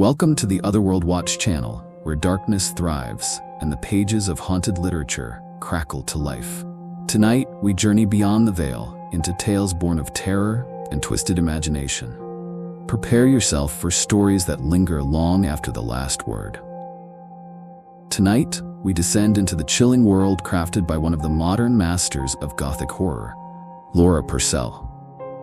Welcome to the Otherworld Watch channel, where darkness thrives and the pages of haunted literature crackle to life. Tonight, we journey beyond the veil into tales born of terror and twisted imagination. Prepare yourself for stories that linger long after the last word. Tonight, we descend into the chilling world crafted by one of the modern masters of Gothic horror, Laura Purcell.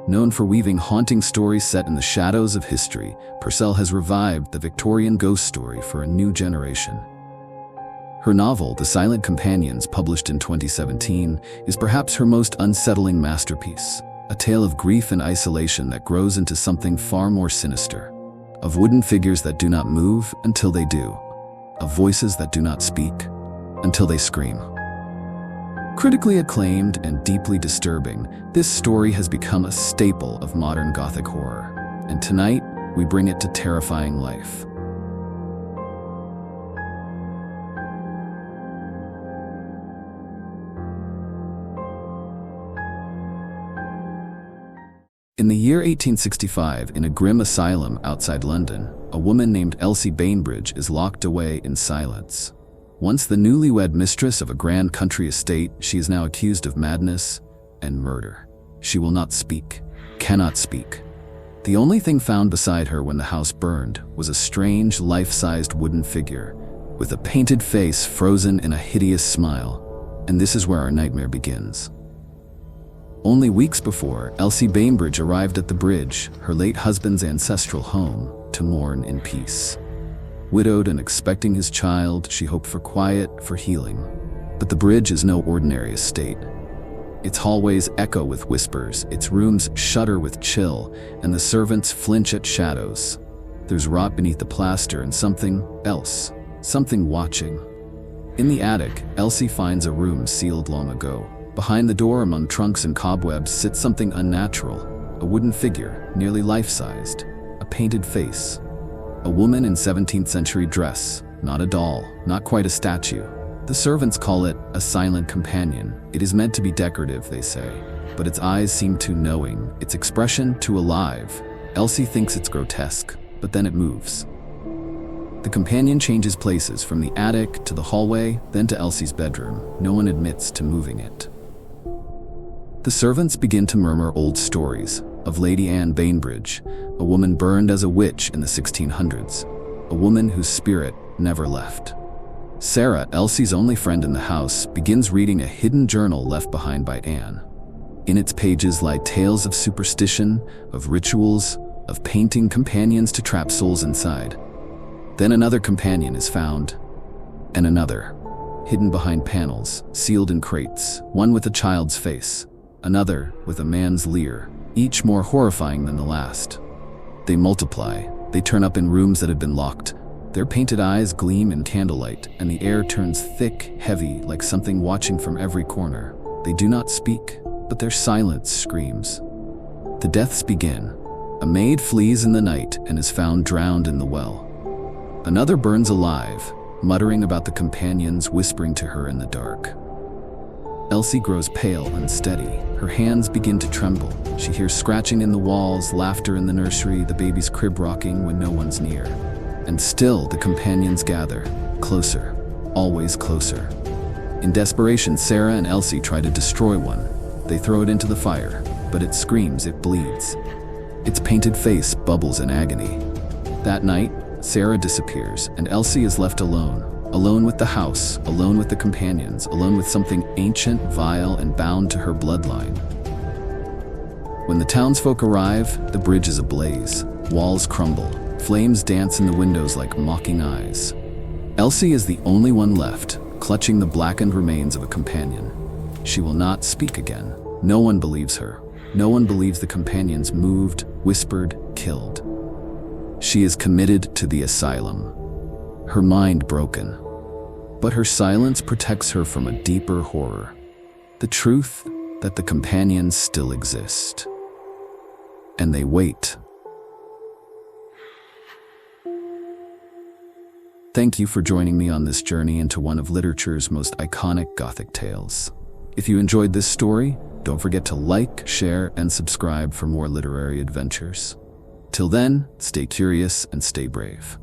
Known for weaving haunting stories set in the shadows of history, Purcell has revived the Victorian ghost story for a new generation. Her novel, The Silent Companions, published in 2017, is perhaps her most unsettling masterpiece, a tale of grief and isolation that grows into something far more sinister, of wooden figures that do not move until they do, of voices that do not speak until they scream. Critically acclaimed and deeply disturbing, this story has become a staple of modern Gothic horror, and tonight we bring it to terrifying life. In the year 1865, in a grim asylum outside London, a woman named Elsie is locked away in silence. Once the newlywed mistress of a grand country estate, she is now accused of madness and murder. She will not speak, cannot speak. The only thing found beside her when the house burned was a strange, life-sized wooden figure with a painted face frozen in a hideous smile. And this is where our nightmare begins. Only weeks before, Elsie Bainbridge arrived at the bridge, her late husband's ancestral home, to mourn in peace. Widowed and expecting his child, she hoped for quiet, for healing. But the bridge is no ordinary estate. Its hallways echo with whispers, its rooms shudder with chill, and the servants flinch at shadows. There's rot beneath the plaster and something else, something watching. In the attic, Elsie finds a room sealed long ago. Behind the door, among trunks and cobwebs, sits something unnatural, a wooden figure, nearly life-sized, a painted face. A woman in 17th century dress, not a doll, not quite a statue. The servants call it a silent companion. It is meant to be decorative, they say, but its eyes seem too knowing, its expression too alive. Elsie thinks it's grotesque, but then it moves. The companion changes places from the attic to the hallway, then to Elsie's bedroom. No one admits to moving it. The servants begin to murmur old stories of Lady Anne Bainbridge, a woman burned as a witch in the 1600s, a woman whose spirit never left. Sarah, Elsie's only friend in the house, begins reading a hidden journal left behind by Anne. In its pages lie tales of superstition, of rituals, of painting companions to trap souls inside. Then another companion is found, and another, hidden behind panels, sealed in crates, one with a child's face, another with a man's leer, each more horrifying than the last. They multiply, they turn up in rooms that have been locked. Their painted eyes gleam in candlelight, and the air turns thick, heavy, like something watching from every corner. They do not speak, but their silence screams. The deaths begin. A maid flees in the night and is found drowned in the well. Another burns alive, muttering about the companions, whispering to her in the dark. Elsie grows pale, unsteady. Her hands begin to tremble. She hears scratching in the walls, laughter in the nursery, the baby's crib rocking when no one's near. And still the companions gather, closer, always closer. In desperation, Sarah and Elsie try to destroy one. They throw it into the fire, but it screams, it bleeds. Its painted face bubbles in agony. That night, Sarah disappears, and Elsie is left alone. Alone with the house, alone with the companions, alone with something ancient, vile, and bound to her bloodline. When the townsfolk arrive, the bridge is ablaze. Walls crumble. Flames dance in the windows like mocking eyes. Elsie is the only one left, clutching the blackened remains of a companion. She will not speak again. No one believes her. No one believes the companions moved, whispered, killed. She is committed to the asylum, her mind broken. But her silence protects her from a deeper horror, the truth that the companions still exist. And they wait. Thank you for joining me on this journey into one of literature's most iconic Gothic tales. If you enjoyed this story, don't forget to like, share, and subscribe for more literary adventures. Till then, stay curious and stay brave.